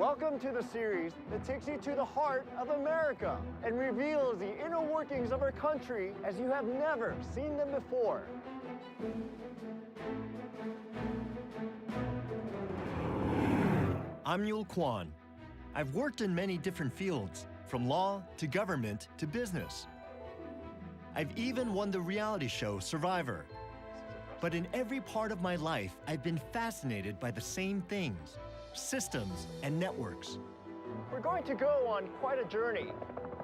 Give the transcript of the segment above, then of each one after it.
Welcome to the series that takes you to the heart of America and reveals the inner workings of our country as you have never seen them before. I'm Yul Kwon. I've worked in many different fields, from law to government to business. I've even won the reality show Survivor. But in every part of my life, I've been fascinated by the same things: systems and networks. We're going to go on quite a journey,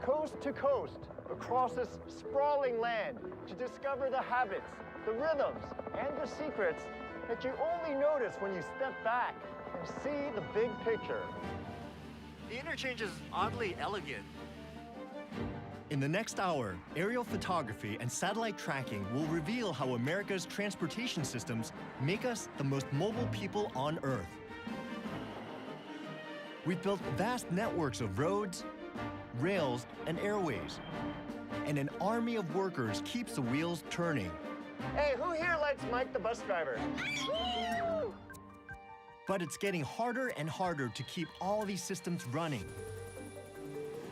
coast to coast, across this sprawling land to discover the habits, the rhythms, and the secrets that you only notice when you step back and see the big picture. The interchange is oddly elegant. In the next hour, aerial photography and satellite tracking will reveal how America's transportation systems make us the most mobile people on Earth. We've built vast networks of roads, rails, and airways. And an army of workers keeps the wheels turning. Hey, who here likes Mike the bus driver? But it's getting harder and harder to keep all these systems running.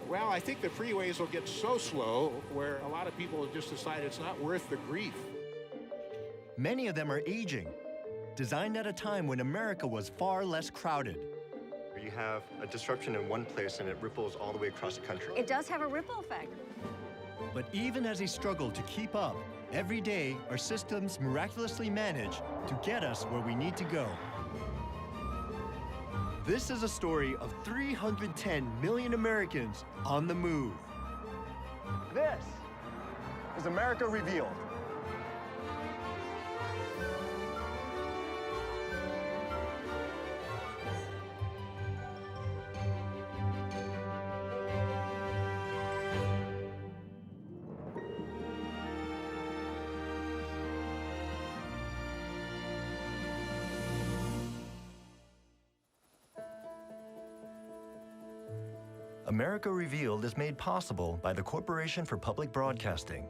Well, I think the freeways will get so slow where a lot of people will just decide it's not worth the grief. Many of them are aging, designed at a time when America was far less crowded. You have a disruption in one place and it ripples all the way across the country. It does have a ripple effect. But even as they struggle to keep up, every day our systems miraculously manage to get us where we need to go. This is a story of 310 million Americans on the move. This is America Revealed. America Revealed is made possible by the Corporation for Public Broadcasting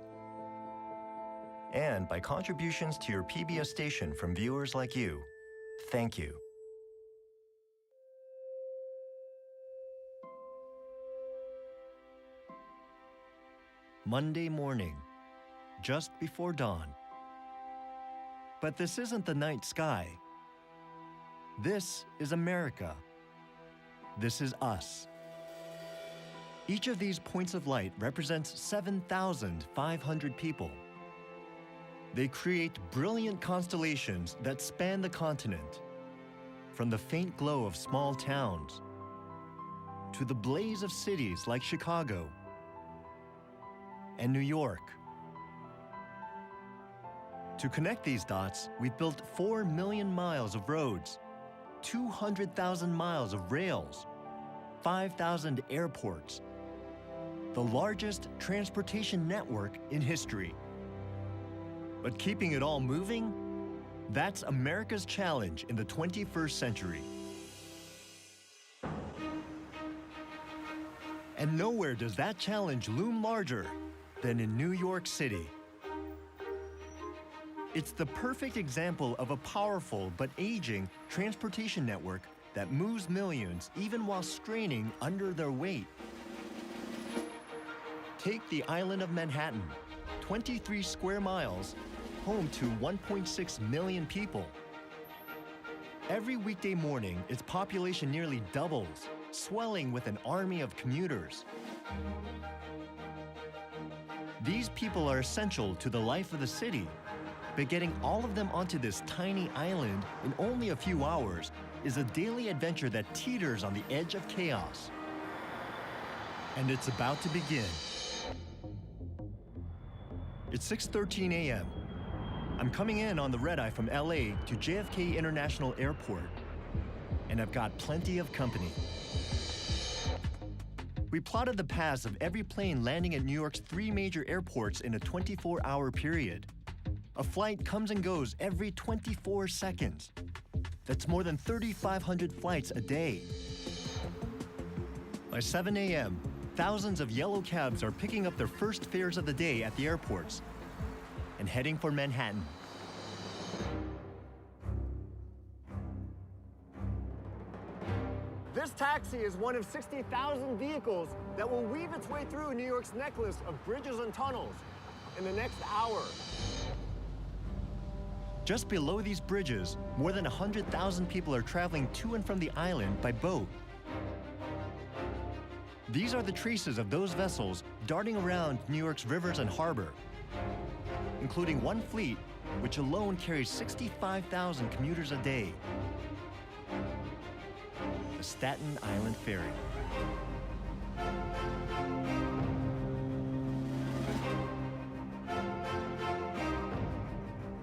and by contributions to your PBS station from viewers like you. Thank you. Monday morning, just before dawn. But this isn't the night sky. This is America. This is us. Each of these points of light represents 7,500 people. They create brilliant constellations that span the continent, from the faint glow of small towns to the blaze of cities like Chicago and New York. To connect these dots, we've built 4 million miles of roads, 200,000 miles of rails, 5,000 airports, the largest transportation network in history. But keeping it all moving? That's America's challenge in the 21st century. And nowhere does that challenge loom larger than in New York City. It's the perfect example of a powerful but aging transportation network that moves millions even while straining under their weight. Take the island of Manhattan, 23 square miles, home to 1.6 million people. Every weekday morning, its population nearly doubles, swelling with an army of commuters. These people are essential to the life of the city, but getting all of them onto this tiny island in only a few hours is a daily adventure that teeters on the edge of chaos. And it's about to begin. It's 6:13 a.m. I'm coming in on the red-eye from LA to JFK International Airport, and I've got plenty of company. We plotted the paths of every plane landing at New York's 3 major airports in a 24-hour period. A flight comes and goes every 24 seconds. That's more than 3,500 flights a day. By 7 a.m., thousands of yellow cabs are picking up their first fares of the day at the airports and heading for Manhattan. This taxi is one of 60,000 vehicles that will weave its way through New York's necklace of bridges and tunnels in the next hour. Just below these bridges, more than 100,000 people are traveling to and from the island by boat. These are the traces of those vessels darting around New York's rivers and harbor, including one fleet which alone carries 65,000 commuters a day. The Staten Island Ferry.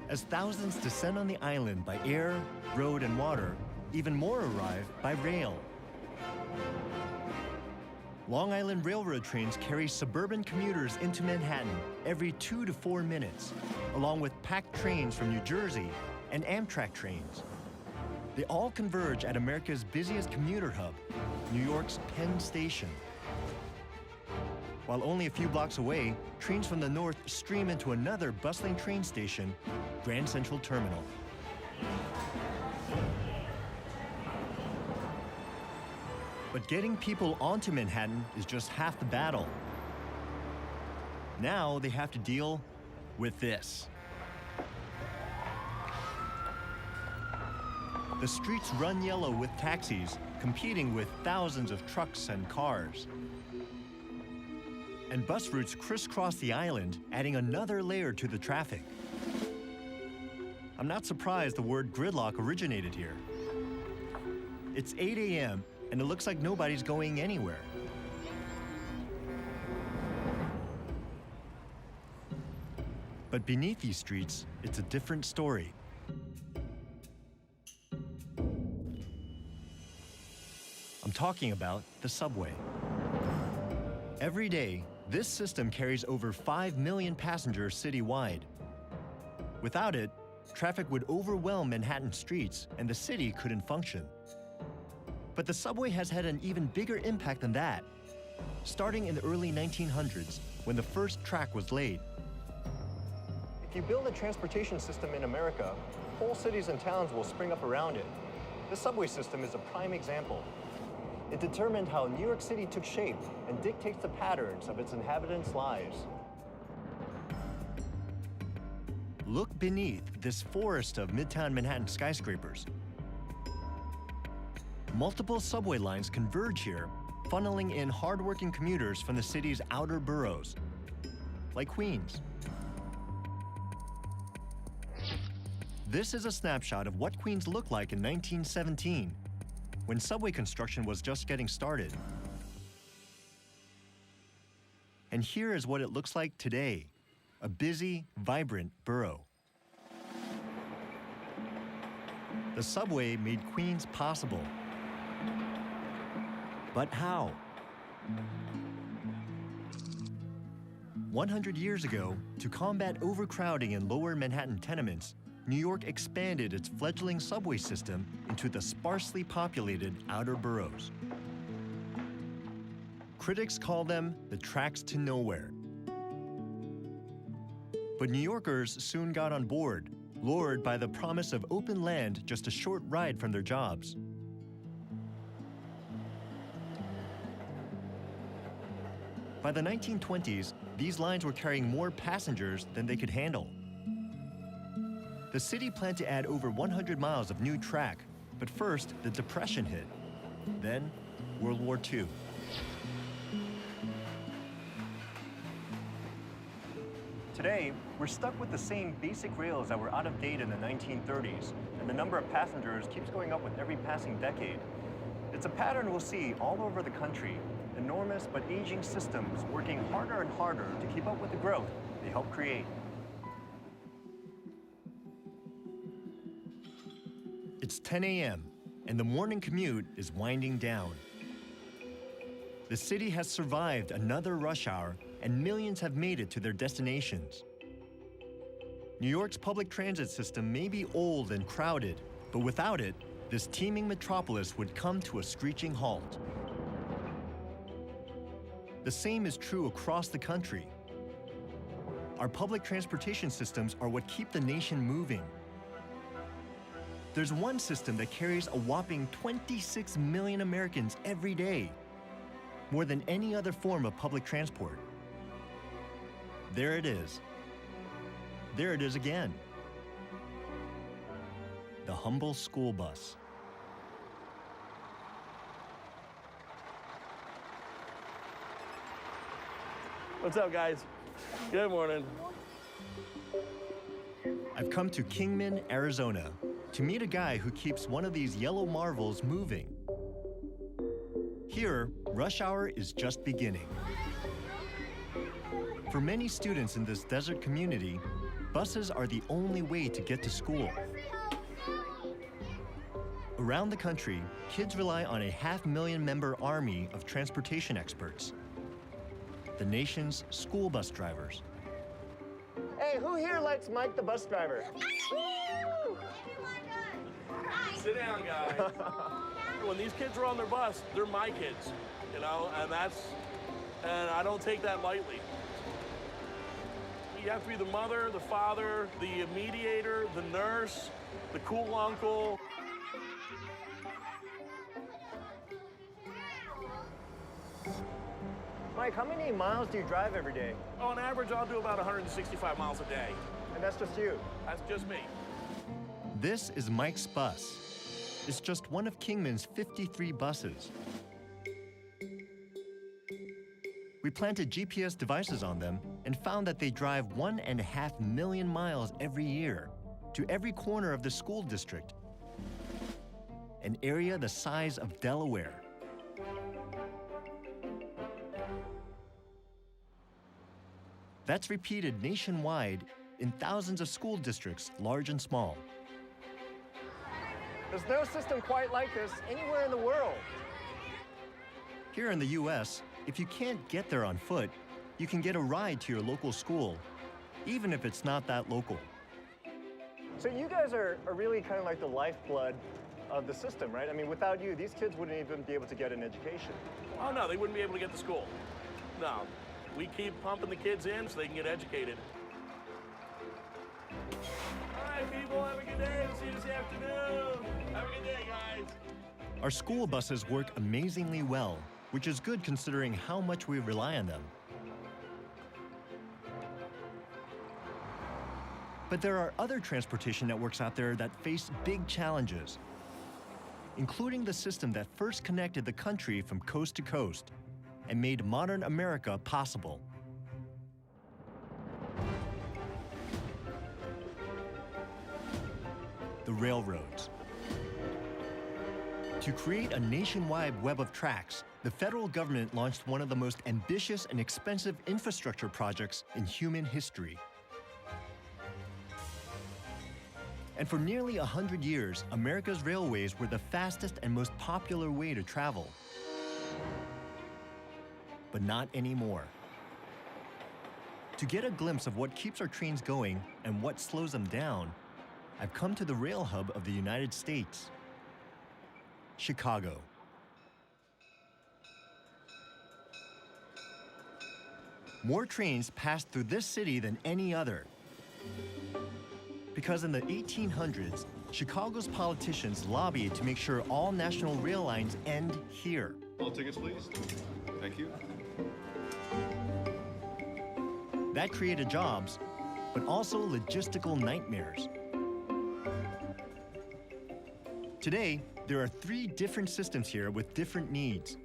As thousands descend on the island by air, road, and water, even more arrive by rail. Long Island Railroad trains carry suburban commuters into Manhattan every 2 to 4 minutes, along with packed trains from New Jersey and Amtrak trains. They all converge at America's busiest commuter hub, New York's Penn Station. While only a few blocks away, trains from the north stream into another bustling train station, Grand Central Terminal. But getting people onto Manhattan is just half the battle. Now they have to deal with this. The streets run yellow with taxis, competing with thousands of trucks and cars. And bus routes crisscross the island, adding another layer to the traffic. I'm not surprised the word gridlock originated here. It's 8 a.m., and it looks like nobody's going anywhere. But beneath these streets, it's a different story. I'm talking about the subway. Every day, this system carries over 5 million passengers citywide. Without it, traffic would overwhelm Manhattan streets and the city couldn't function. But the subway has had an even bigger impact than that, starting in the early 1900s when the first track was laid. If you build a transportation system in America, whole cities and towns will spring up around it. The subway system is a prime example. It determined how New York City took shape and dictates the patterns of its inhabitants' lives. Look beneath this forest of Midtown Manhattan skyscrapers. Multiple subway lines converge here, funneling in hardworking commuters from the city's outer boroughs, like Queens. This is a snapshot of what Queens looked like in 1917, when subway construction was just getting started. And here is what it looks like today, a busy, vibrant borough. The subway made Queens possible. But how? 100 years ago, to combat overcrowding in lower Manhattan tenements, New York expanded its fledgling subway system into the sparsely populated outer boroughs. Critics call them the tracks to nowhere. But New Yorkers soon got on board, lured by the promise of open land just a short ride from their jobs. By the 1920s, these lines were carrying more passengers than they could handle. The city planned to add over 100 miles of new track, but first the Depression hit, then World War II. Today, we're stuck with the same basic rails that were out of date in the 1930s, and the number of passengers keeps going up with every passing decade. It's a pattern we'll see all over the country. Enormous but aging systems working harder and harder to keep up with the growth they help create. It's 10 a.m., and the morning commute is winding down. The city has survived another rush hour, and millions have made it to their destinations. New York's public transit system may be old and crowded, but without it, this teeming metropolis would come to a screeching halt. The same is true across the country. Our public transportation systems are what keep the nation moving. There's one system that carries a whopping 26 million Americans every day, more than any other form of public transport. There it is. There it is again. The humble school bus. What's up, guys? Good morning. I've come to Kingman, Arizona, to meet a guy who keeps one of these yellow marvels moving. Here, rush hour is just beginning. For many students in this desert community, buses are the only way to get to school. Around the country, kids rely on a 500,000-member army of transportation experts, the nation's school bus drivers. Hey, who here likes Mike the bus driver? Sit down, guys. When these kids are on their bus, they're my kids, you know, and I don't take that lightly. You have to be the mother, the father, the mediator, the nurse, the cool uncle. Mike, how many miles do you drive every day? On average, I'll do about 165 miles a day. And that's just you? That's just me. This is Mike's bus. It's just one of Kingman's 53 buses. We planted GPS devices on them and found that they drive 1.5 million miles every year to every corner of the school district, an area the size of Delaware. That's repeated nationwide in thousands of school districts, large and small. There's no system quite like this anywhere in the world. Here in the US, if you can't get there on foot, you can get a ride to your local school, even if it's not that local. So you guys are really kind of like the lifeblood of the system, right? I mean, without you, these kids wouldn't even be able to get an education. Oh, no, they wouldn't be able to get to school. No, we keep pumping the kids in so they can get educated. All right, people, have a good day. We'll see you this afternoon. Have a good day, guys. Our school buses work amazingly well, which is good considering how much we rely on them. But there are other transportation networks out there that face big challenges, including the system that first connected the country from coast to coast and made modern America possible. The railroads. To create a nationwide web of tracks, the federal government launched one of the most ambitious and expensive infrastructure projects in human history. And for nearly 100 years, America's railways were the fastest and most popular way to travel. But not anymore. To get a glimpse of what keeps our trains going and what slows them down, I've come to the rail hub of the United States, Chicago. More trains passed through this city than any other. Because in the 1800s, Chicago's politicians lobbied to make sure all national rail lines end here. All tickets, please. Thank you. That created jobs, but also logistical nightmares. Today, there are 3 different systems here with different needs,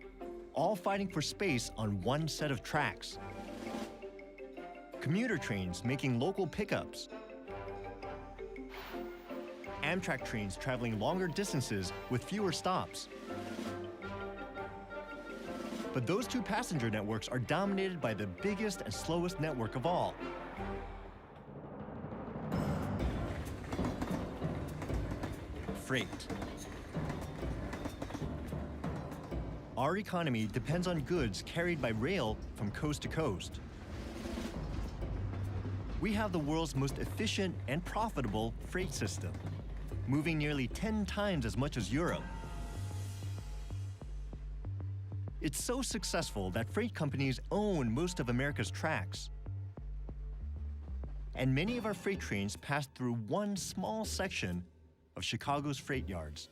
all fighting for space on one set of tracks. Commuter trains making local pickups. Amtrak trains traveling longer distances with fewer stops. But those 2 passenger networks are dominated by the biggest and slowest network of all. Freight. Our economy depends on goods carried by rail from coast to coast. We have the world's most efficient and profitable freight system, moving nearly 10 times as much as Europe. It's so successful that freight companies own most of America's tracks. And many of our freight trains pass through one small section of Chicago's freight yards.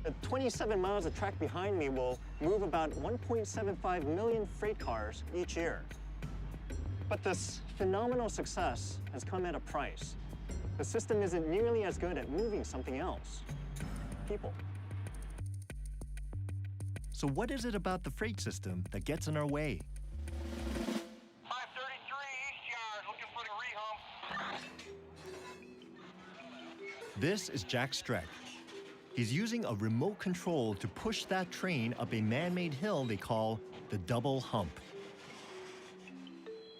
The 27 miles of track behind me will move about 1.75 million freight cars each year. But this phenomenal success has come at a price. The system isn't nearly as good at moving something else: people. So what is it about the freight system that gets in our way? 533 East Yard, looking for the rehump. This is Jack Streck. He's using a remote control to push that train up a man-made hill they call the double hump.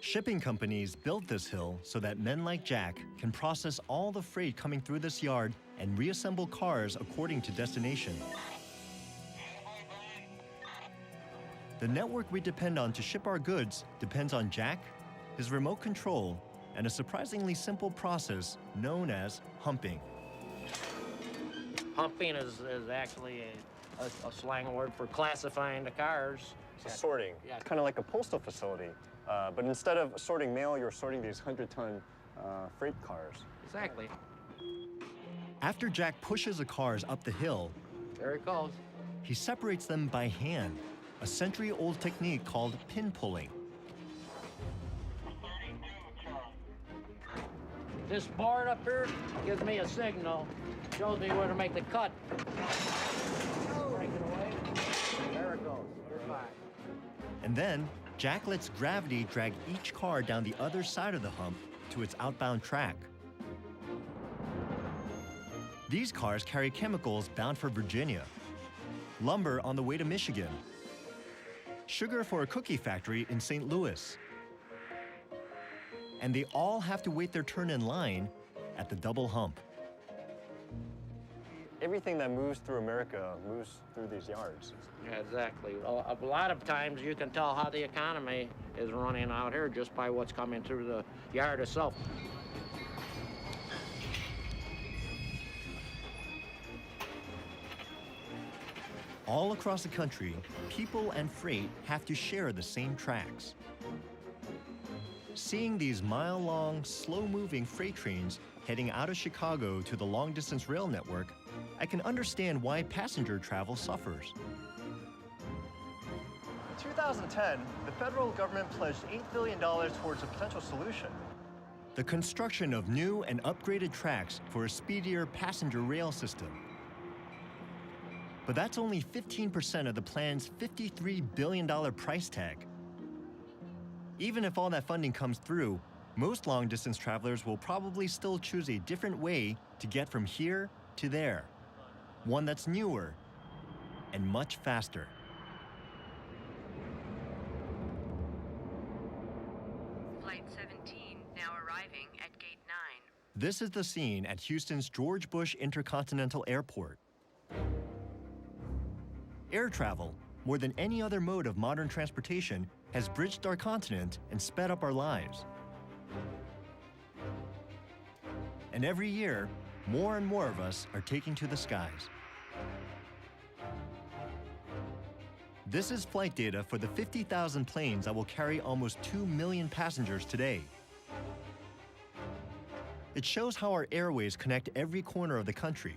Shipping companies built this hill so that men like Jack can process all the freight coming through this yard and reassemble cars according to destination. The network we depend on to ship our goods depends on Jack, his remote control, and a surprisingly simple process known as humping. Humping is actually a slang word for classifying the cars. It's sorting. Yeah. It's kind of like a postal facility. But instead of sorting mail, you're sorting these 100-ton freight cars. Exactly. After Jack pushes the cars up the hill, There it goes. he separates them by hand, a century-old technique called pin pulling. This board up here gives me a signal, shows me where to make the cut. Break it away. There it goes. You're fine. And then, Jack lets gravity drag each car down the other side of the hump to its outbound track. These cars carry chemicals bound for Virginia, lumber on the way to Michigan, sugar for a cookie factory in St. Louis. And they all have to wait their turn in line at the double hump. Everything that moves through America moves through these yards. Yeah, exactly. A lot of times you can tell how the economy is running out here just by what's coming through the yard itself. All across the country, people and freight have to share the same tracks. Seeing these mile-long, slow-moving freight trains heading out of Chicago to the long-distance rail network, I can understand why passenger travel suffers. In 2010, the federal government pledged $8 billion towards a potential solution. The construction of new and upgraded tracks for a speedier passenger rail system. But that's only 15% of the plan's $53 billion price tag. Even if all that funding comes through, most long-distance travelers will probably still choose a different way to get from here to there. One that's newer and much faster. Flight 17 now arriving at Gate 9. This is the scene at Houston's George Bush Intercontinental Airport. Air travel, more than any other mode of modern transportation, has bridged our continent and sped up our lives. And every year, more and more of us are taking to the skies. This is flight data for the 50,000 planes that will carry almost 2 million passengers today. It shows how our airways connect every corner of the country.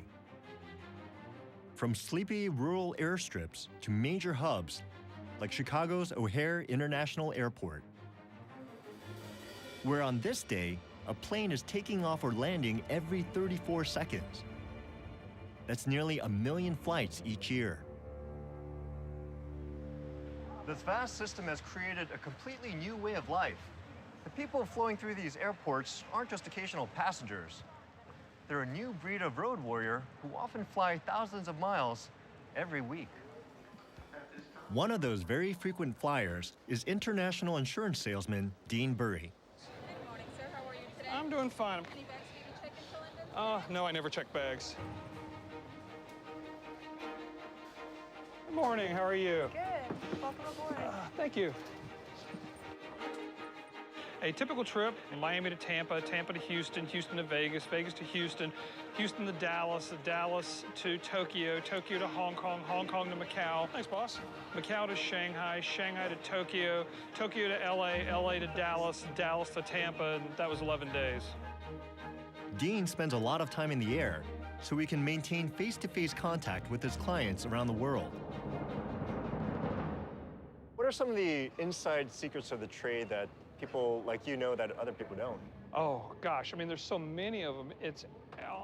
From sleepy rural airstrips to major hubs like Chicago's O'Hare International Airport, where on this day, a plane is taking off or landing every 34 seconds. That's nearly 1 million flights each year. This vast system has created a completely new way of life. The people flowing through these airports aren't just occasional passengers. They're a new breed of road warrior who often fly thousands of miles every week. One of those very frequent flyers is international insurance salesman Dean Burry. Good morning, sir. How are you today? I'm doing fine. Any bags need to check in, Lyndon? No, I never check bags. Good morning, how are you? Good. Welcome aboard. Thank you. A typical trip, Miami to Tampa, Tampa to Houston, Houston to Vegas, Vegas to Houston, Houston to Dallas, Dallas to Tokyo, Tokyo to Hong Kong, Hong Kong to Macau. Thanks, boss. Macau to Shanghai, Shanghai to Tokyo, Tokyo to LA, LA to Dallas, Dallas to Tampa, and that was 11 days. Dean spends a lot of time in the air, so he can maintain face-to-face contact with his clients around the world. What are some of the inside secrets of the trade that people like you know that other people don't? Oh, gosh, I mean, there's so many of them. It's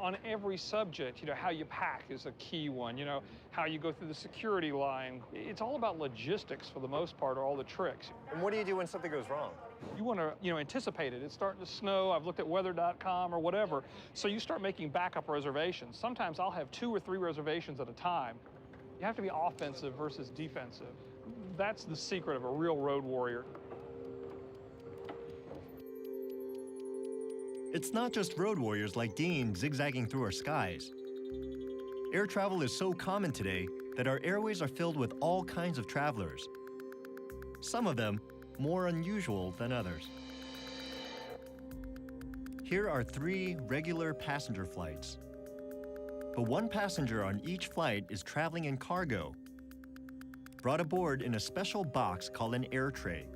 on every subject, you know, how you pack is a key one, you know, how you go through the security line. It's all about logistics for the most part, are all the tricks. And what do you do when something goes wrong? You want to, you know, anticipate it. It's starting to snow. I've looked at weather.com or whatever. So you start making backup reservations. Sometimes I'll have 2 or 3 reservations at a time. You have to be offensive versus defensive. That's the secret of a real road warrior. It's not just road warriors like Dean zigzagging through our skies. Air travel is so common today that our airways are filled with all kinds of travelers. Some of them more unusual than others. Here are 3 regular passenger flights. But one passenger on each flight is traveling in cargo, brought aboard in a special box called an air tray.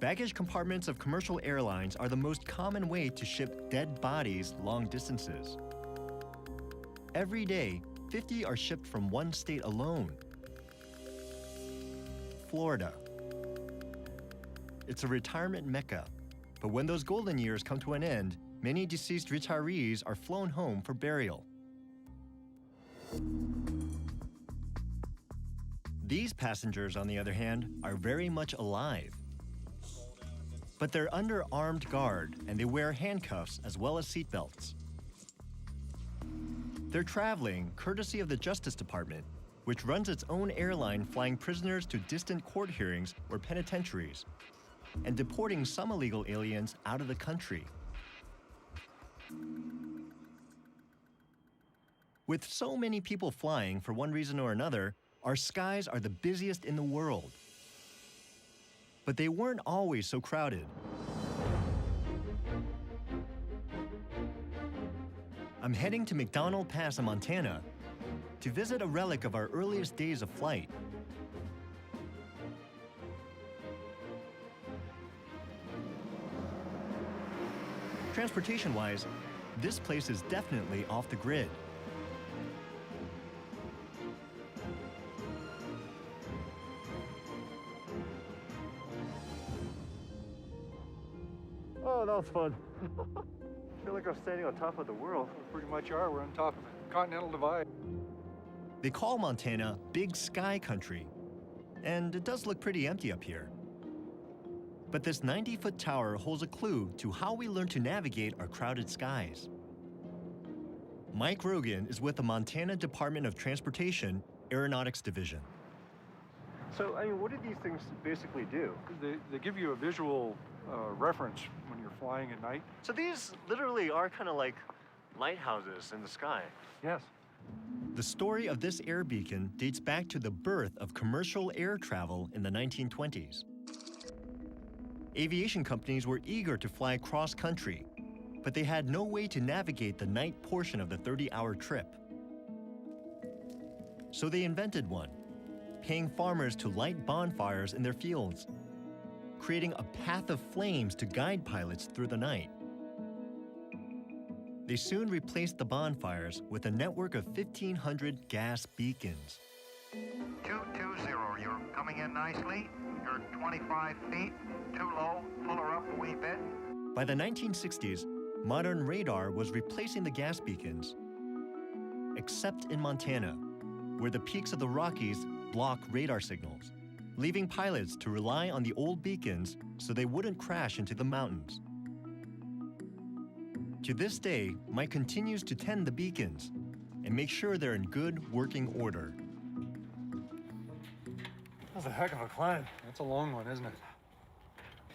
Baggage compartments of commercial airlines are the most common way to ship dead bodies long distances. Every day, 50 are shipped from one state alone, Florida. It's a retirement mecca, but when those golden years come to an end, many deceased retirees are flown home for burial. These passengers, on the other hand, are very much alive. But they're under armed guard and they wear handcuffs as well as seatbelts. They're traveling courtesy of the Justice Department, which runs its own airline flying prisoners to distant court hearings or penitentiaries, and deporting some illegal aliens out of the country. With so many people flying for one reason or another, our skies are the busiest in the world. But they weren't always so crowded. I'm heading to McDonald Pass in Montana to visit a relic of our earliest days of flight. Transportation-wise, this place is definitely off the grid. Oh, that was fun. I feel like I'm standing on top of the world. Pretty much are. We're on top of the Continental Divide. They call Montana Big Sky Country, and it does look pretty empty up here. But this 90-foot tower holds a clue to how we learn to navigate our crowded skies. Mike Rogan is with the Montana Department of Transportation Aeronautics Division. So, I mean, what do these things basically do? They give you a visual reference when you're flying at night. So these literally are kind of like lighthouses in the sky. Yes. The story of this air beacon dates back to the birth of commercial air travel in the 1920s. Aviation companies were eager to fly cross-country, but they had no way to navigate the night portion of the 30-hour trip. So they invented one, paying farmers to light bonfires in their fields, creating a path of flames to guide pilots through the night. They soon replaced the bonfires with a network of 1,500 gas beacons. 220, you're coming in nicely. You're 25 feet. Too low. Pull her up a wee bit. By the 1960s, modern radar was replacing the gas beacons, except in Montana, where the peaks of the Rockies block radar signals, leaving pilots to rely on the old beacons so they wouldn't crash into the mountains. To this day, Mike continues to tend the beacons and make sure they're in good working order. That's a heck of a climb. That's a long one, isn't it?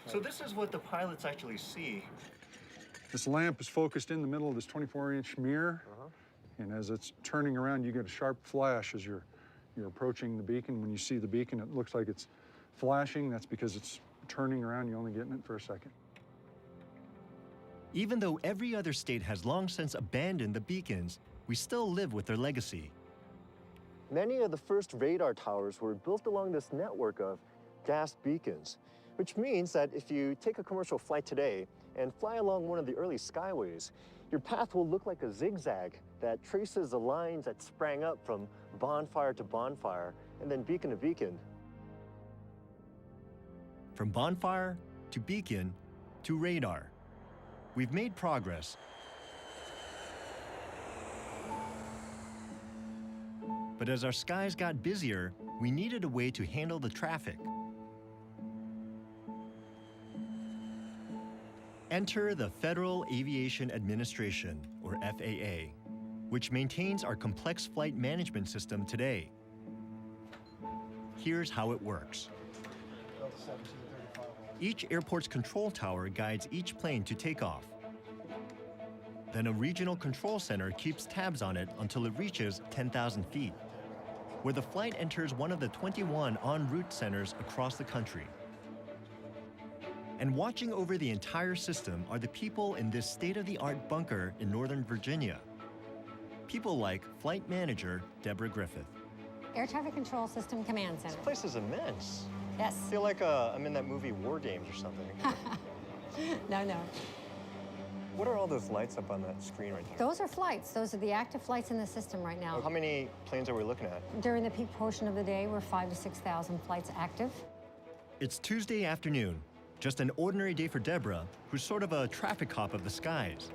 So this is what the pilots actually see. This lamp is focused in the middle of this 24-inch mirror. And as it's turning around, you get a sharp flash as you're approaching the beacon. When you see the beacon, it looks like it's flashing. That's because it's turning around. You're only getting it for a second. Even though every other state has long since abandoned the beacons, we still live with their legacy. Many of the first radar towers were built along this network of gas beacons, which means that if you take a commercial flight today and fly along one of the early skyways, your path will look like a zigzag that traces the lines that sprang up from bonfire to bonfire and then beacon to beacon. From bonfire to beacon to radar, we've made progress. But as our skies got busier, we needed a way to handle the traffic. Enter the Federal Aviation Administration, or FAA, which maintains our complex flight management system today. Here's how it works. Each airport's control tower guides each plane to takeoff. Then a regional control center keeps tabs on it until it reaches 10,000 feet, where the flight enters one of the 21 en route centers across the country. And watching over the entire system are the people in this state-of-the-art bunker in Northern Virginia. People like Flight Manager Deborah Griffith. Air Traffic Control System Command Center. This place is immense. Yes. I feel like I'm in that movie War Games or something. No. What are all those lights up on that screen right there? Those are flights. Those are the active flights in the system right now. How many planes are we looking at? During the peak portion of the day, we're 5,000 to 6,000 flights active. It's Tuesday afternoon, just an ordinary day for Deborah, who's sort of a traffic cop of the skies.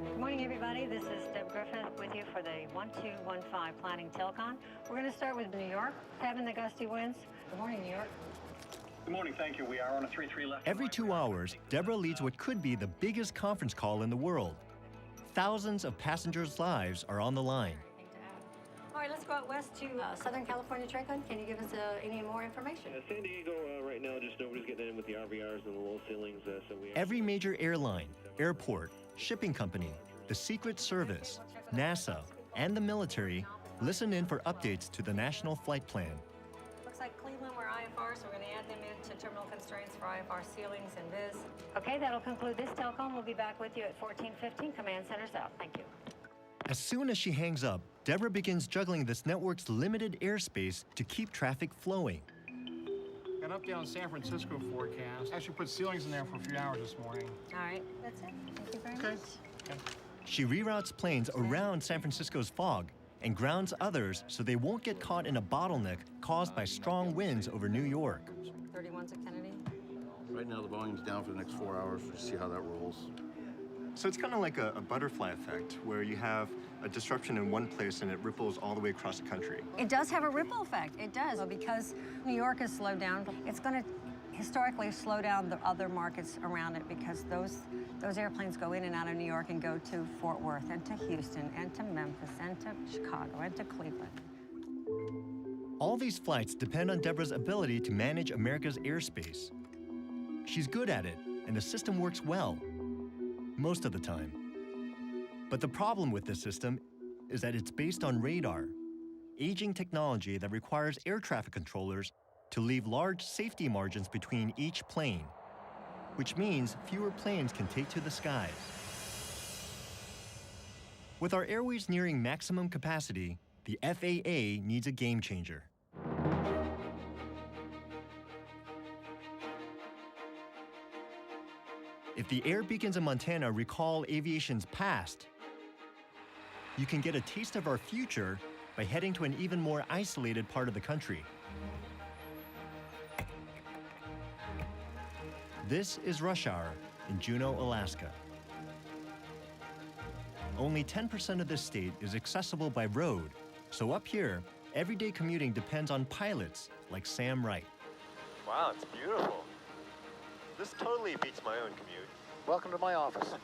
Good morning, everybody. This is Deb Griffith with you for the 1215 Planning Telcon. We're going to start with New York, having the gusty winds. Good morning, New York. Good morning, thank you. We are on a 3-3 left. Every 2 hours, Deborah leads what could be the biggest conference call in the world. Thousands of passengers' lives are on the line. All right, let's go out west to Southern California, Franklin. Can you give us any more information? San Diego, right now, just nobody's getting in with the RVRs and the low ceilings. So we Every major airline, airport, shipping company, the Secret Service, NASA, and the military listen in for updates to the National Flight Plan. Looks like Cleveland, we're IFR, so we're going to add them into terminal constraints for IFR ceilings and viz. Okay, that'll conclude this telcon. We'll be back with you at 1415 Command Center's out. Thank you. As soon as she hangs up, Deborah begins juggling this network's limited airspace to keep traffic flowing. Got up down San Francisco forecast. Actually put ceilings in there for a few hours this morning. All right, that's it. Thank you very much. Okay. She reroutes planes around San Francisco's fog and grounds others so they won't get caught in a bottleneck caused by strong winds over New York. 31's at Kennedy. Right now, the volume's down for the next 4 hours. We'll see how that rolls. So it's kind of like a butterfly effect, where you have a disruption in one place and it ripples all the way across the country. It does have a ripple effect. It does. Because New York has slowed down, it's going to historically slow down the other markets around it because those airplanes go in and out of New York and go to Fort Worth and to Houston and to Memphis and to Chicago and to Cleveland. All these flights depend on Deborah's ability to manage America's airspace. She's good at it, and the system works well, most of the time. But the problem with this system is that it's based on radar, aging technology that requires air traffic controllers to leave large safety margins between each plane, which means fewer planes can take to the skies. With our airways nearing maximum capacity, the FAA needs a game changer. If the air beacons in Montana recall aviation's past, you can get a taste of our future by heading to an even more isolated part of the country. This is rush hour in Juneau, Alaska. Only 10% of this state is accessible by road, so up here, everyday commuting depends on pilots like Sam Wright. Wow, it's beautiful. This totally beats my own commute. Welcome to my office.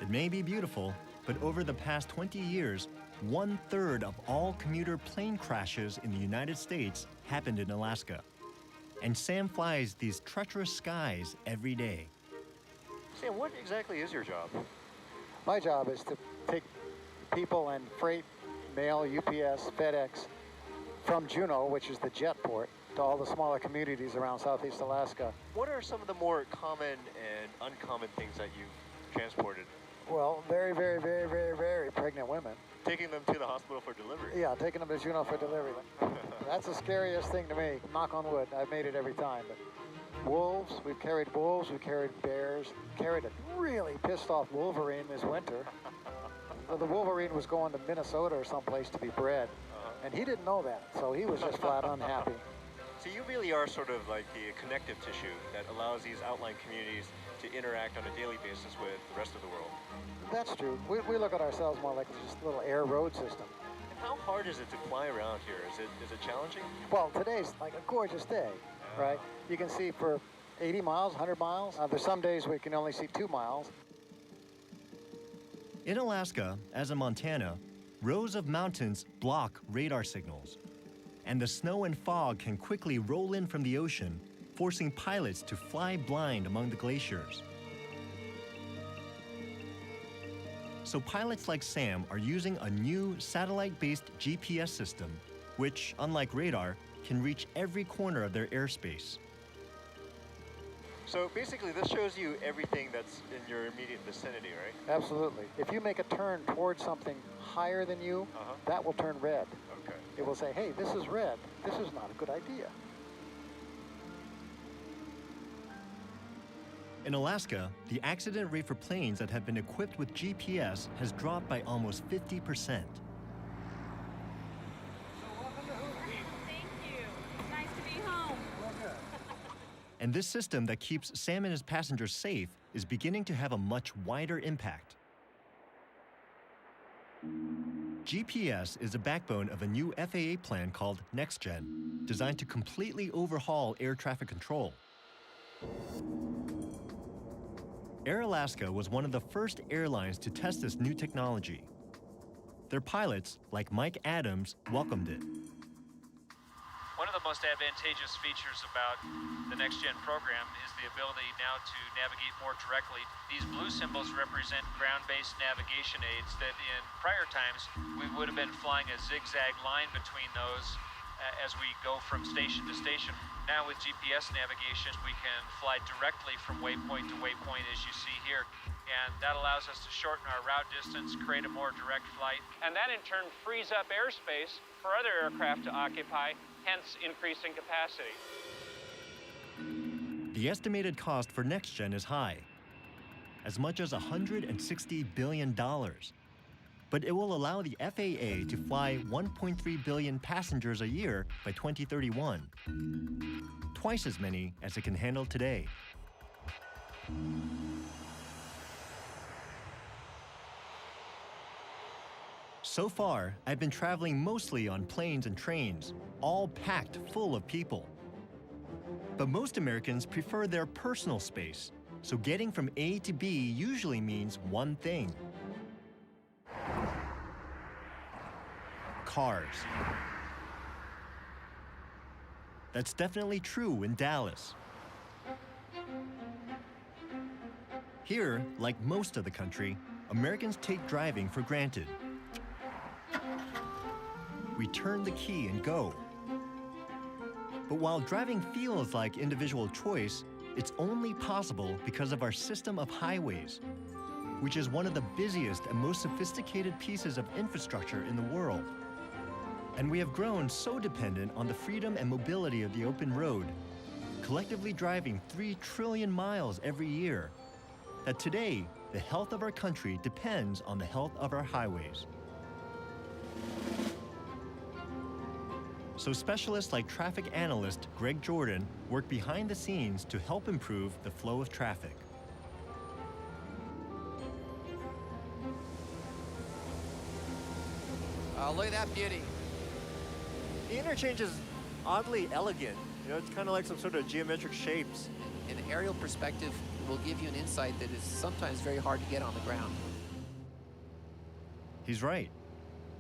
It may be beautiful, but over the past 20 years, 1/3 of all commuter plane crashes in the United States happened in Alaska. And Sam flies these treacherous skies every day. Sam, what exactly is your job? My job is to take people and freight, mail, UPS, FedEx, from Juneau, which is the jet port, to all the smaller communities around Southeast Alaska. What are some of the more common and uncommon things that you've transported Well, very, very, very, very, very pregnant women. Taking them to the hospital for delivery. Yeah, taking them to Juneau for delivery. That's the scariest thing to me. Knock on wood, I've made it every time. But wolves, we've carried bears, carried a really pissed off wolverine this winter. The wolverine was going to Minnesota or someplace to be bred, and he didn't know that, so he was just flat unhappy. So you really are sort of like the connective tissue that allows these outlying communities to interact on a daily basis with the rest of the world. That's true. We look at ourselves more like just a little air road system. And how hard is it to fly around here? Is it challenging? Well, today's like a gorgeous day, right? You can see for 80 miles, 100 miles. There's some days we can only see 2 miles. In Alaska, as in Montana, rows of mountains block radar signals, and the snow and fog can quickly roll in from the ocean, forcing pilots to fly blind among the glaciers. So pilots like Sam are using a new satellite-based GPS system, which, unlike radar, can reach every corner of their airspace. So basically this shows you everything that's in your immediate vicinity, right? Absolutely. If you make a turn towards something higher than you, that will turn red. Okay. It will say, hey, this is red. This is not a good idea. In Alaska, the accident rate for planes that have been equipped with GPS has dropped by almost 50%. Thank you. Nice to be home. And this system that keeps Sam and his passengers safe is beginning to have a much wider impact. GPS is the backbone of a new FAA plan called NextGen, designed to completely overhaul air traffic control. Air Alaska was one of the first airlines to test this new technology. Their pilots, like Mike Adams, welcomed it. One of the most advantageous features about the NextGen program is the ability now to navigate more directly. These blue symbols represent ground-based navigation aids that in prior times we would have been flying a zigzag line between those as we go from station to station. Now with GPS navigation, we can fly directly from waypoint to waypoint as you see here. And that allows us to shorten our route distance, create a more direct flight. And that in turn frees up airspace for other aircraft to occupy, hence increasing capacity. The estimated cost for NextGen is high, as much as $160 billion. But it will allow the FAA to fly 1.3 billion passengers a year by 2031, twice as many as it can handle today. So far, I've been traveling mostly on planes and trains, all packed full of people. But most Americans prefer their personal space, so getting from A to B usually means one thing: cars. That's definitely true in Dallas. Here, like most of the country, Americans take driving for granted. We turn the key and go. But while driving feels like individual choice, it's only possible because of our system of highways, which is one of the busiest and most sophisticated pieces of infrastructure in the world. And we have grown so dependent on the freedom and mobility of the open road, collectively driving 3 trillion miles every year, that today, the health of our country depends on the health of our highways. So specialists like traffic analyst Greg Jordan work behind the scenes to help improve the flow of traffic. Look at that beauty. The interchange is oddly elegant. You know, it's kind of like some sort of geometric shapes. An aerial perspective will give you an insight that is sometimes very hard to get on the ground. He's right.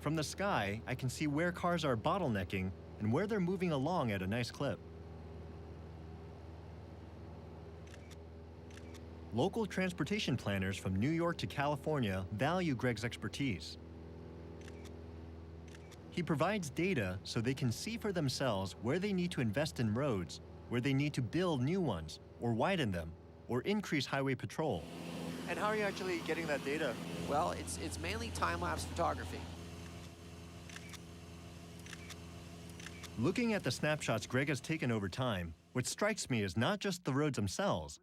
From the sky, I can see where cars are bottlenecking and where they're moving along at a nice clip. Local transportation planners from New York to California value Greg's expertise. He provides data so they can see for themselves where they need to invest in roads, where they need to build new ones, or widen them, or increase highway patrol. And how are you actually getting that data? Well, it's mainly time-lapse photography. Looking at the snapshots Greg has taken over time, what strikes me is not just the roads themselves,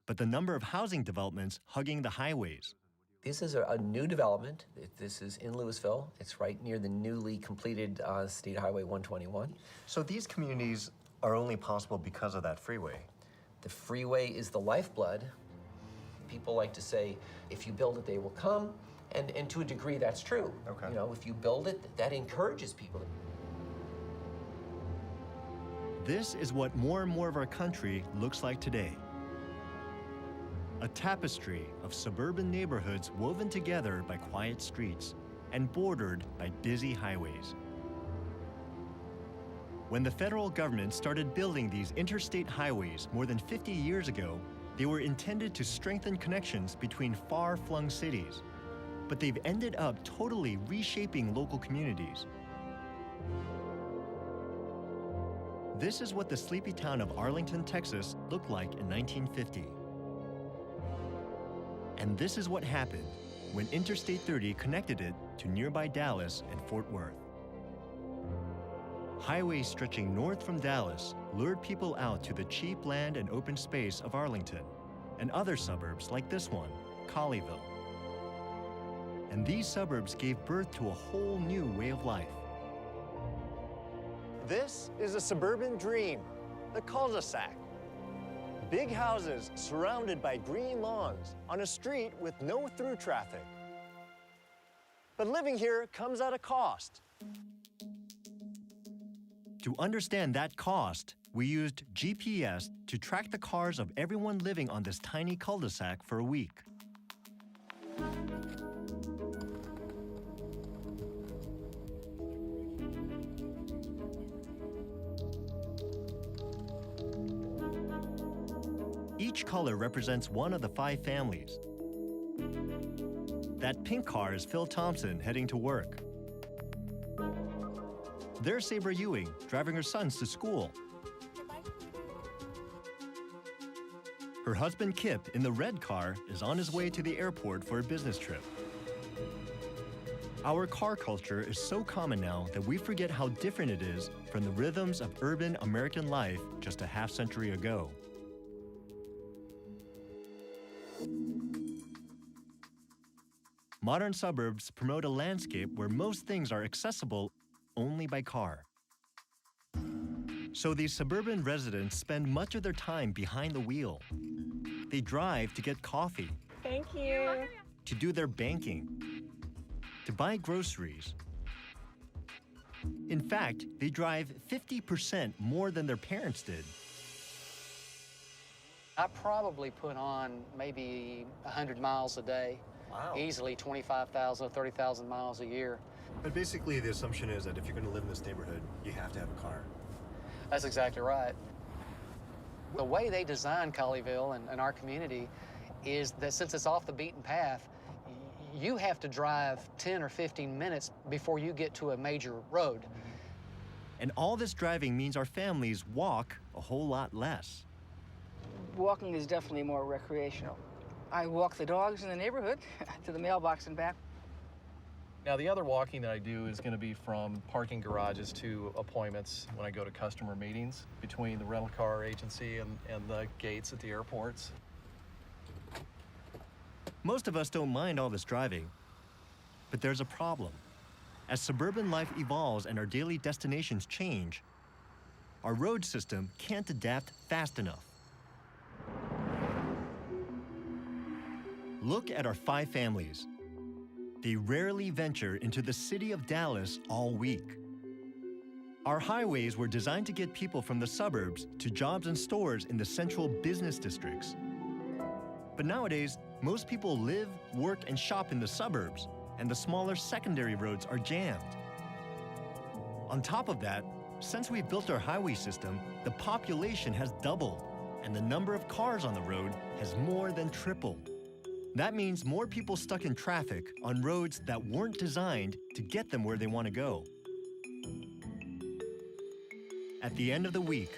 but the number of housing developments hugging the highways. This is a new development. This is in Louisville. It's right near the newly completed State Highway 121. So these communities are only possible because of that freeway. The freeway is the lifeblood. People like to say, if you build it, they will come. And to a degree, that's true. Okay. You know, if you build it, that encourages people. This is what more and more of our country looks like today. A tapestry of suburban neighborhoods woven together by quiet streets and bordered by busy highways. When the federal government started building these interstate highways more than 50 years ago, they were intended to strengthen connections between far-flung cities, but they've ended up totally reshaping local communities. This is what the sleepy town of Arlington, Texas looked like in 1950. And this is what happened when Interstate 30 connected it to nearby Dallas and Fort Worth. Highways stretching north from Dallas lured people out to the cheap land and open space of Arlington and other suburbs like this one, Colleyville. And these suburbs gave birth to a whole new way of life. This is a suburban dream, the cul-de-sac. Big houses surrounded by green lawns on a street with no through traffic. But living here comes at a cost. To understand that cost, we used GPS to track the cars of everyone living on this tiny cul-de-sac for a week. Each color represents one of the 5 families. That pink car is Phil Thompson heading to work. There's Sabre Ewing driving her sons to school. Her husband Kip in the red car is on his way to the airport for a business trip. Our car culture is so common now that we forget how different it is from the rhythms of urban American life just a half-century ago. Modern suburbs promote a landscape where most things are accessible only by car. So these suburban residents spend much of their time behind the wheel. They drive to get coffee. Thank you. To do their banking. To buy groceries. In fact, they drive 50% more than their parents did. I probably put on maybe 100 miles a day. Wow. Easily 25,000 or 30,000 miles a year. But basically the assumption is that if you're going to live in this neighborhood, you have to have a car. That's exactly right. The way they designed Colleyville and our community is that since it's off the beaten path, you have to drive 10 or 15 minutes before you get to a major road. And all this driving means our families walk a whole lot less. Walking is definitely more recreational. I walk the dogs in the neighborhood to the mailbox and back. Now, the other walking that I do is going to be from parking garages to appointments when I go to customer meetings between the rental car agency and the gates at the airports. Most of us don't mind all this driving, but there's a problem. As suburban life evolves and our daily destinations change, our road system can't adapt fast enough. Look at our 5 families. They rarely venture into the city of Dallas all week. Our highways were designed to get people from the suburbs to jobs and stores in the central business districts. But nowadays, most people live, work, and shop in the suburbs, and the smaller secondary roads are jammed. On top of that, since we've built our highway system, the population has doubled, and the number of cars on the road has more than tripled. That means more people stuck in traffic on roads that weren't designed to get them where they want to go. At the end of the week,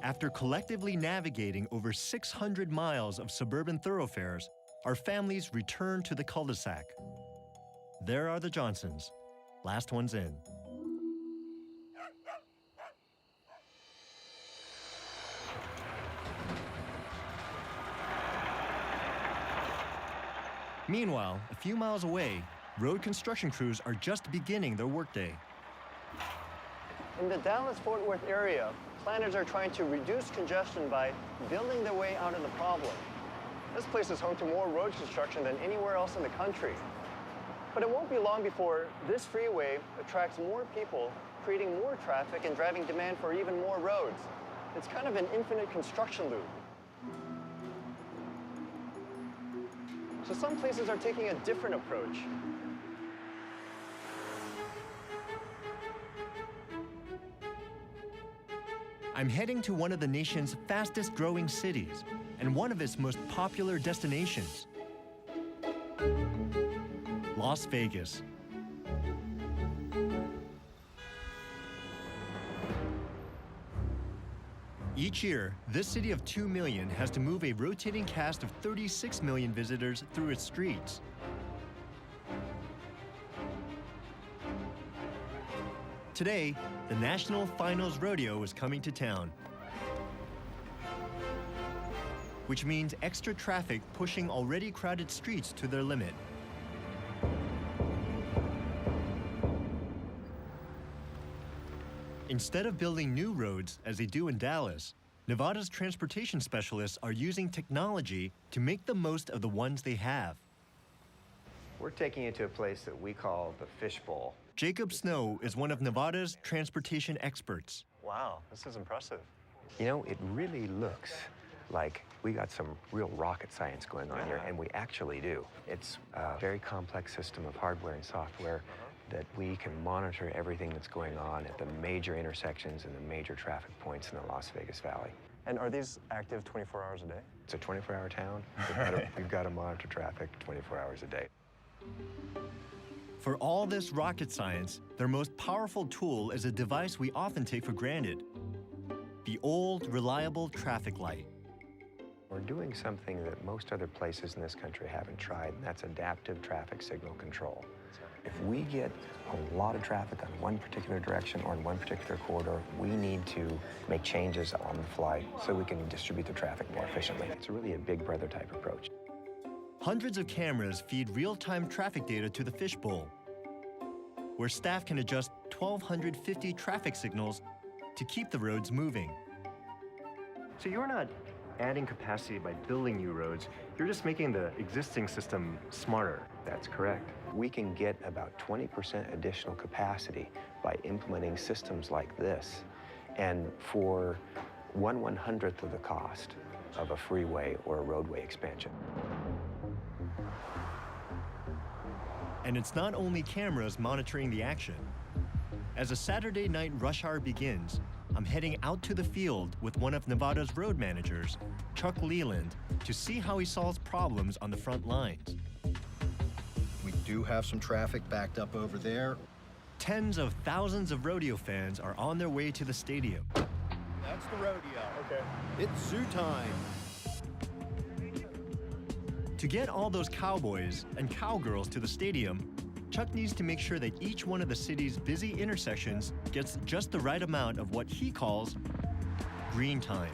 After collectively navigating over 600 miles of suburban thoroughfares, our families return to the cul-de-sac. There are the Johnsons, last ones in. Meanwhile, a few miles away, road construction crews are just beginning their workday. In the Dallas-Fort Worth area, planners are trying to reduce congestion by building their way out of the problem. This place is home to more road construction than anywhere else in the country. But it won't be long before this freeway attracts more people, creating more traffic and driving demand for even more roads. It's kind of an infinite construction loop. So some places are taking a different approach. I'm heading to one of the nation's fastest growing cities and one of its most popular destinations, Las Vegas. Each year, this city of 2 million has to move a rotating cast of 36 million visitors through its streets. Today, the National Finals Rodeo is coming to town, which means extra traffic pushing already crowded streets to their limit. Instead of building new roads, as they do in Dallas, Nevada's transportation specialists are using technology to make the most of the ones they have. We're taking you to a place that we call the Fishbowl. Jacob Snow is one of Nevada's transportation experts. Wow, this is impressive. You know, it really looks like we got some real rocket science going on here, and we actually do. It's a very complex system of hardware and software that we can monitor everything that's going on at the major intersections and the major traffic points in the Las Vegas Valley. And are these active 24 hours a day? It's a 24-hour town. We've got to monitor traffic 24 hours a day. For all this rocket science, their most powerful tool is a device we often take for granted: the old, reliable traffic light. We're doing something that most other places in this country haven't tried, and that's adaptive traffic signal control. If we get a lot of traffic on one particular direction or in one particular corridor, we need to make changes on the fly so we can distribute the traffic more efficiently. It's really a big brother type approach. Hundreds of cameras feed real-time traffic data to the Fishbowl, where staff can adjust 1,250 traffic signals to keep the roads moving. So you're not adding capacity by building new roads, you're just making the existing system smarter. That's correct. We can get about 20% additional capacity by implementing systems like this, and for 1/100th of the cost of a freeway or a roadway expansion. And it's not only cameras monitoring the action. As a Saturday night rush hour begins, I'm heading out to the field with one of Nevada's road managers, Chuck Leland, to see how he solves problems on the front lines. We do have some traffic backed up over there. Tens of thousands of rodeo fans are on their way to the stadium. That's the rodeo. Okay. It's zoo time. To get all those cowboys and cowgirls to the stadium, Chuck needs to make sure that each one of the city's busy intersections gets just the right amount of what he calls green time.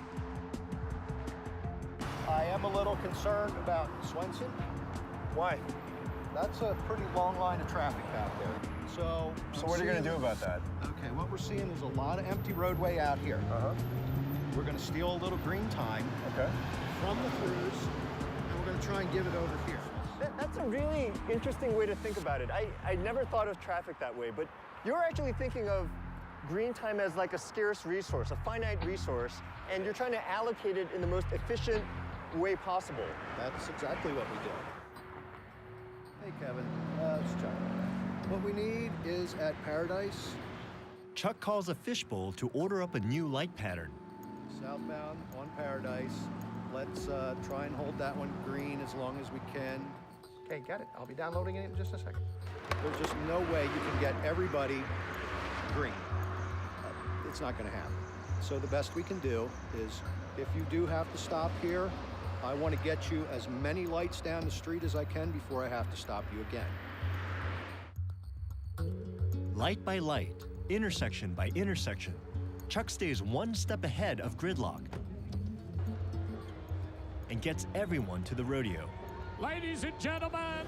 I am a little concerned about Swenson. Why? That's a pretty long line of traffic back there. So what are you going to do about that? Okay, what we're seeing is a lot of empty roadway out here. We're going to steal a little green time from the crews, and we're going to try and give it over here. That's a really interesting way to think about it. I never thought of traffic that way, but you're actually thinking of green time as like a scarce resource, a finite resource, and you're trying to allocate it in the most efficient way possible. That's exactly what we do. Hey, Kevin, it's Chuck. What we need is at Paradise. Chuck calls a fishbowl to order up a new light pattern. Southbound on Paradise. Let's try and hold that one green as long as we can. Okay, got it. I'll be downloading it in just a second. There's just no way you can get everybody green. It's not going to happen. So the best we can do is, if you do have to stop here, I want to get you as many lights down the street as I can before I have to stop you again. Light by light, intersection by intersection, Chuck stays one step ahead of gridlock and gets everyone to the rodeo. Ladies and gentlemen,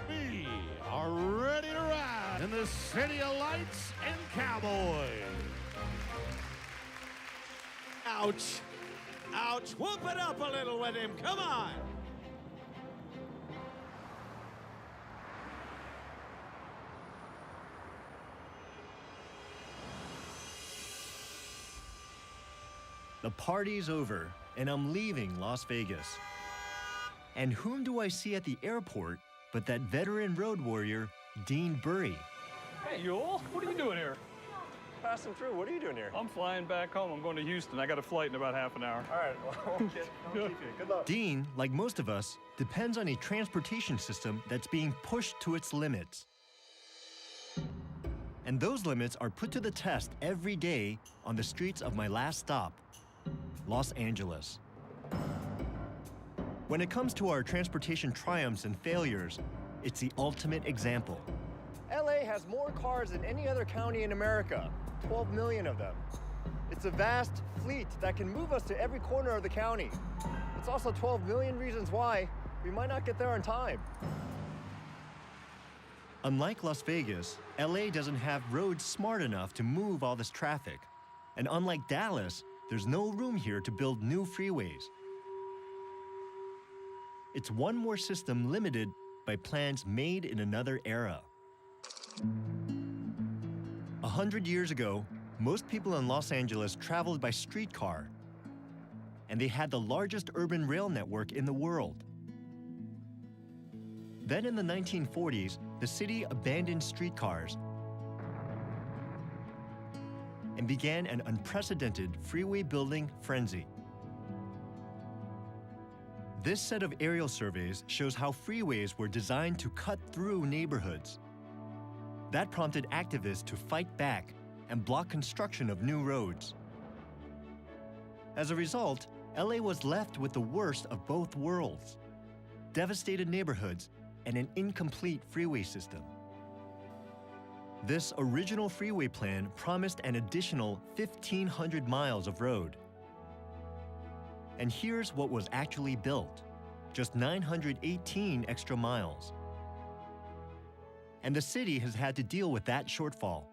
we are ready to ride in the city of lights and cowboys. Ouch. Ouch. Whoop it up a little with him. Come on. The party's over, and I'm leaving Las Vegas. And whom do I see at the airport but that veteran road warrior, Dean Burry? Hey, Yule, what are you doing here? Passing through. What are you doing here? I'm flying back home. I'm going to Houston. I got a flight in about half an hour. All right. Well, I'll keep you. Good luck. Dean, like most of us, depends on a transportation system that's being pushed to its limits. And those limits are put to the test every day on the streets of my last stop, Los Angeles. When it comes to our transportation triumphs and failures, it's the ultimate example. LA has more cars than any other county in America, 12 million of them. It's a vast fleet that can move us to every corner of the county. It's also 12 million reasons why we might not get there on time. Unlike Las Vegas, LA doesn't have roads smart enough to move all this traffic. And unlike Dallas, there's no room here to build new freeways. It's one more system limited by plans made in another era. 100 years ago, most people in Los Angeles traveled by streetcar, and they had the largest urban rail network in the world. Then in the 1940s, the city abandoned streetcars and began an unprecedented freeway building frenzy. This set of aerial surveys shows how freeways were designed to cut through neighborhoods. That prompted activists to fight back and block construction of new roads. As a result, LA was left with the worst of both worlds: devastated neighborhoods and an incomplete freeway system. This original freeway plan promised an additional 1,500 miles of road. And here's what was actually built: just 918 extra miles. And the city has had to deal with that shortfall.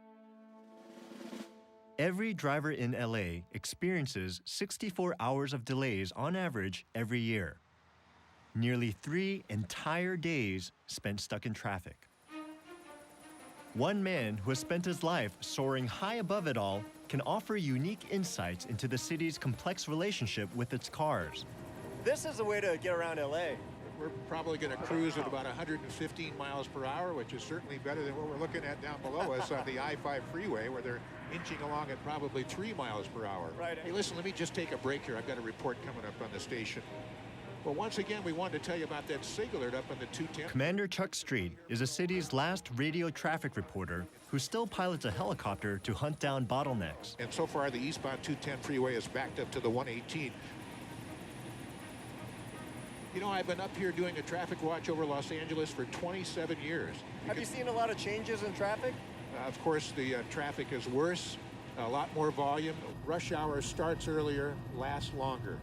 Every driver in LA experiences 64 hours of delays on average every year. Nearly 3 entire days spent stuck in traffic. One man who has spent his life soaring high above it all can offer unique insights into the city's complex relationship with its cars. This is a way to get around LA. We're probably going to cruise at about 115 miles per hour, which is certainly better than what we're looking at down below us on the I-5 freeway, where they're inching along at probably 3 miles per hour. Right. Hey, listen, let me just take a break here. I've got a report coming up on the station. Well, once again, we wanted to tell you about that SIG alert up on the 210. Commander Chuck Street is the city's last radio traffic reporter who still pilots a helicopter to hunt down bottlenecks. And so far, the eastbound 210 freeway is backed up to the 118. You know, I've been up here doing a traffic watch over Los Angeles for 27 years. Have you seen a lot of changes in traffic? Of course, the traffic is worse, a lot more volume. Rush hour starts earlier, lasts longer.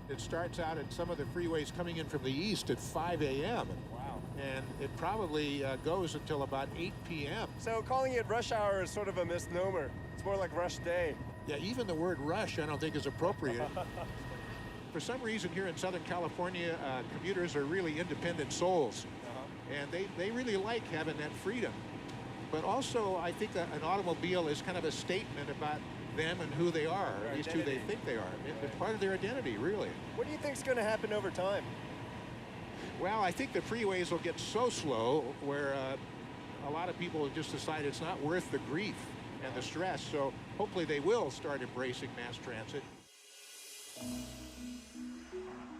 It starts out at some of the freeways coming in from the east at 5 a.m. Wow. And it probably goes until about 8 p.m. So calling it rush hour is sort of a misnomer. It's more like rush day. Yeah, even the word rush I don't think is appropriate. For some reason here in Southern California, commuters are really independent souls. And they really like having that freedom. But also, I think that an automobile is kind of a statement about them and who they are, or at least who they think they are. It's part of their identity, really. What do you think is going to happen over time? Well, I think the freeways will get so slow where a lot of people will just decide it's not worth the grief and the stress. So hopefully they will start embracing mass transit.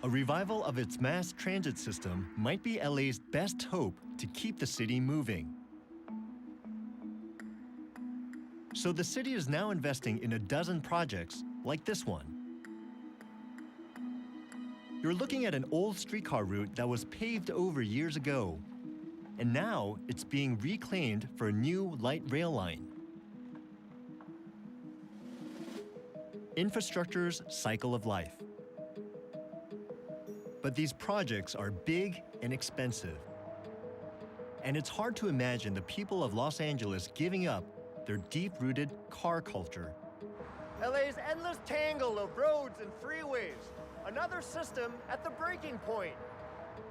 A revival of its mass transit system might be LA's best hope to keep the city moving. So the city is now investing in a dozen projects like this one. You're looking at an old streetcar route that was paved over years ago, and now it's being reclaimed for a new light rail line. Infrastructure's cycle of life. But these projects are big and expensive. And it's hard to imagine the people of Los Angeles giving up their deep-rooted car culture. LA's endless tangle of roads and freeways. Another system at the breaking point.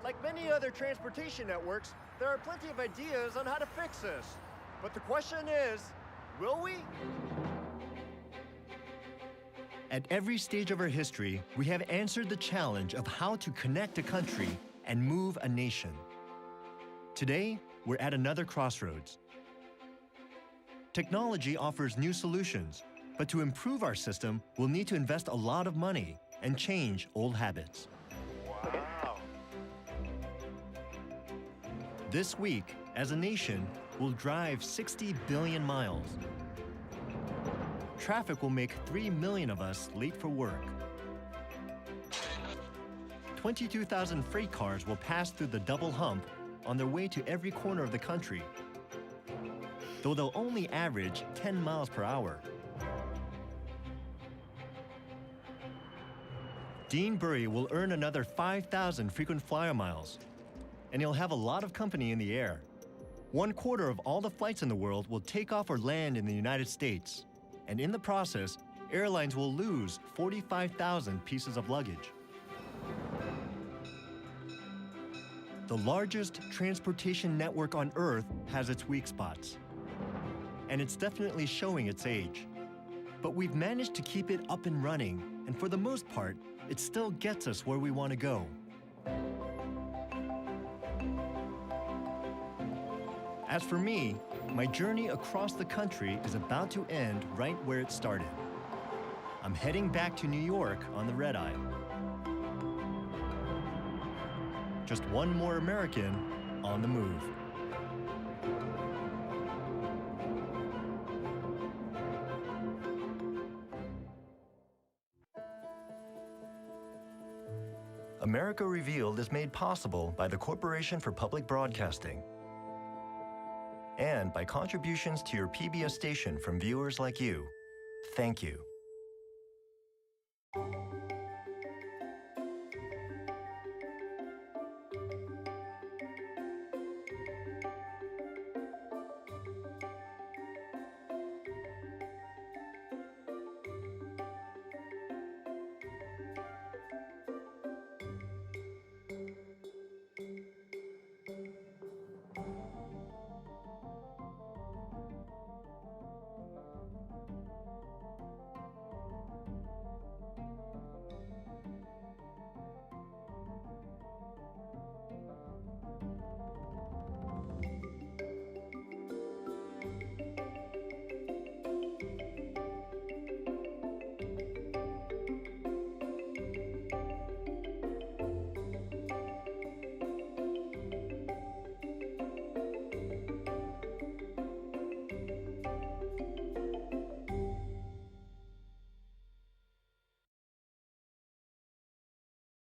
Like many other transportation networks, there are plenty of ideas on how to fix this. But the question is, will we? At every stage of our history, we have answered the challenge of how to connect a country and move a nation. Today, we're at another crossroads. Technology offers new solutions, but to improve our system, we'll need to invest a lot of money and change old habits. Wow. This week, as a nation, we'll drive 60 billion miles. Traffic will make 3 million of us late for work. 22,000 freight cars will pass through the double hump on their way to every corner of the country, though they'll only average 10 miles per hour. Dean Bury will earn another 5,000 frequent flyer miles, and he'll have a lot of company in the air. 1/4 of all the flights in the world will take off or land in the United States, and in the process, airlines will lose 45,000 pieces of luggage. The largest transportation network on Earth has its weak spots, and it's definitely showing its age. But we've managed to keep it up and running, and for the most part, it still gets us where we want to go. As for me, my journey across the country is about to end right where it started. I'm heading back to New York on the red eye. Just one more American on the move. America Revealed is made possible by the Corporation for Public Broadcasting and by contributions to your PBS station from viewers like you. Thank you.